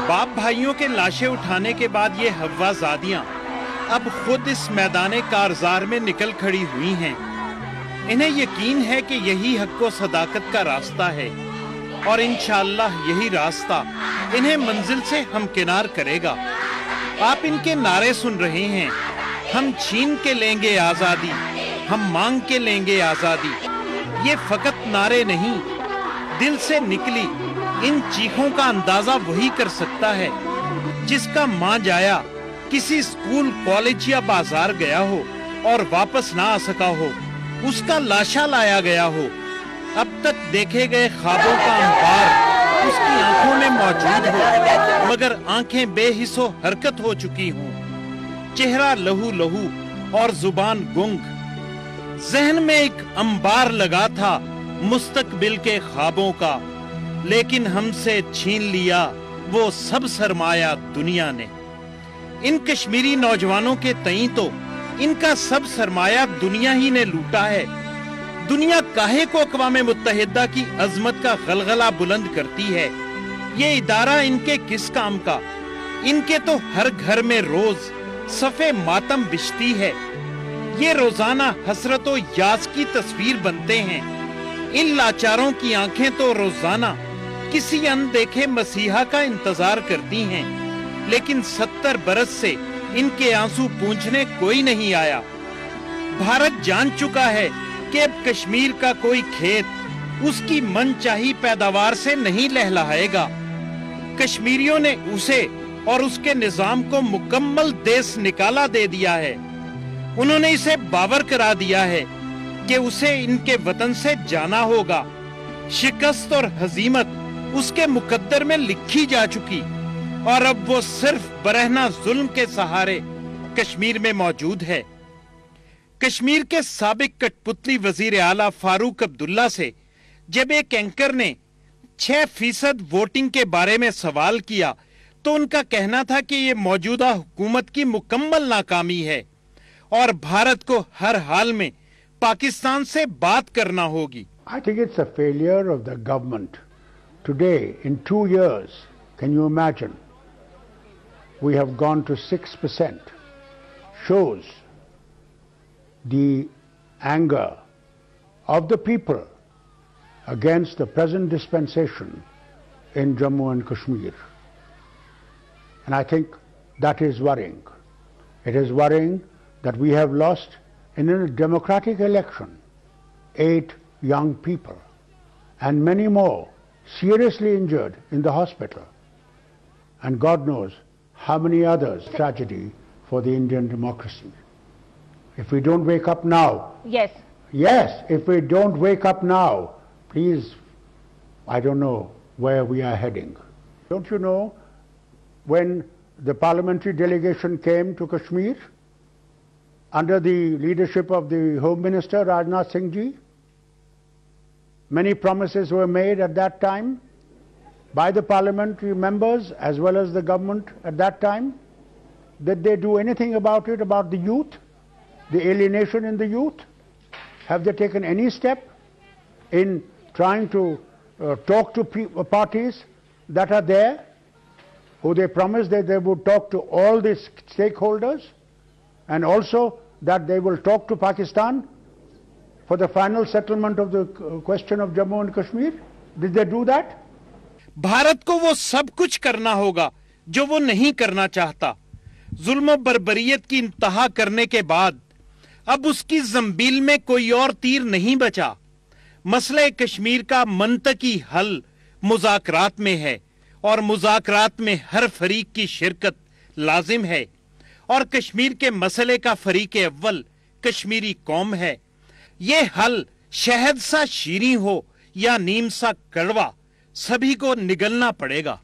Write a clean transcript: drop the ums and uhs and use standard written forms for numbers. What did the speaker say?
बाप भाइयों के लाशें उठाने के बाद ये हव्वाजादियां अब खुद इस मैदान कारजार में निकल खड़ी हुई हैं। इन्हें यकीन है कि यही हक व सदाकत का रास्ता है और इंशाअल्लाह यही रास्ता इन्हें मंजिल से हमकिनार करेगा। आप इनके नारे सुन रहे हैं, हम छीन के लेंगे आजादी, हम मांग के लेंगे आजादी। ये फकत नारे नहीं, दिल से निकली इन चीखों का अंदाजा वही कर सकता है जिसका मां जाया किसी स्कूल, कॉलेज या बाजार गया हो और वापस ना आ सका हो, उसका लाशा लाया गया हो। अब तक देखे गए ख्वाबों का अंबार उसकी आंखों में मौजूद हो, मगर आंखें बेहिस्सो हरकत हो चुकी हों, चेहरा लहू लहू और जुबान गुंग। जहन में एक अंबार लगा था मुस्तकबिल के ख्वाबों का, लेकिन हमसे छीन लिया वो सब सरमाया दुनिया ने। इन कश्मीरी नौजवानों के तई तो इनका सब सरमाया दुनिया ही ने लूटा है। दुनिया काहे को अक़वाम मुत्तहिदा की अजमत का गलगला बुलंद करती है? ये इदारा इनके किस काम का? इनके तो हर घर में रोज सफ़े मातम बिछती है। ये रोजाना हसरतो यास की तस्वीर बनते हैं। इन लाचारों की आंखें तो रोजाना किसी अनदेखे मसीहा का इंतजार करती हैं, लेकिन 70 बरस से इनके आंसू पूंछने कोई नहीं आया। भारत जान चुका है कि अब कश्मीर का कोई खेत उसकी मनचाही पैदावार से नहीं लहलहाएगा। कश्मीरियों ने उसे और उसके निजाम को मुकम्मल देश निकाला दे दिया है। उन्होंने इसे बावर करा दिया है कि उसे इनके वतन से जाना होगा। शिकस्त और हजीमत उसके मुकद्दर में लिखी जा चुकी और अब वो सिर्फ बरहना जुल्म के सहारे कश्मीर में मौजूद है। कश्मीर के साबिक कठपुतली वजीर आला फारूक अब्दुल्ला से जब एक एंकर ने 6% वोटिंग के बारे में सवाल किया तो उनका कहना था कि ये मौजूदा हुकूमत की मुकम्मल नाकामी है और भारत को हर हाल में पाकिस्तान से बात करना होगी। I think it's a failure of the government. Today, in 2 years, can you imagine? We have gone to 6%. Shows the anger of the people against the present dispensation in Jammu and Kashmir. And I think that is worrying. It is worrying that we have lost in a democratic election 8 young people and many more seriously injured in the hospital, and God knows how many others. Tragedy for the Indian democracy. If we don't wake up now, if we don't wake up now, please, I don't know where we are heading. Don't you know, when the parliamentary delegation came to Kashmir under the leadership of the Home Minister Rajnath Singh ji, many promises were made at that time by the parliamentary members as well as the government at that time. Did they do anything about it, about the youth, the alienation in the youth? Have they taken any step in trying to talk to parties that are there, who they promised that they would talk to all the stakeholders, and also that they will talk to Pakistan for the final settlement of the question of Jammu and Kashmir? Did they do that? Bharat को वो सब कुछ करना होगा जो वो नहीं करना चाहता। जुल्म बर्बरियत की इंतहा करने के बाद अब उसकी जंबील में कोई और तीर नहीं बचा। मसले कश्मीर का मंतकी हल मुज़ाकरात में है और मुज़ाकरात में हर फरीक की शिरकत लाजिम है, और कश्मीर के मसले का फरीक अव्वल कश्मीरी कौम है। ये हल शहद सा शीरीं हो या नीम सा कड़वा, सभी को निगलना पड़ेगा।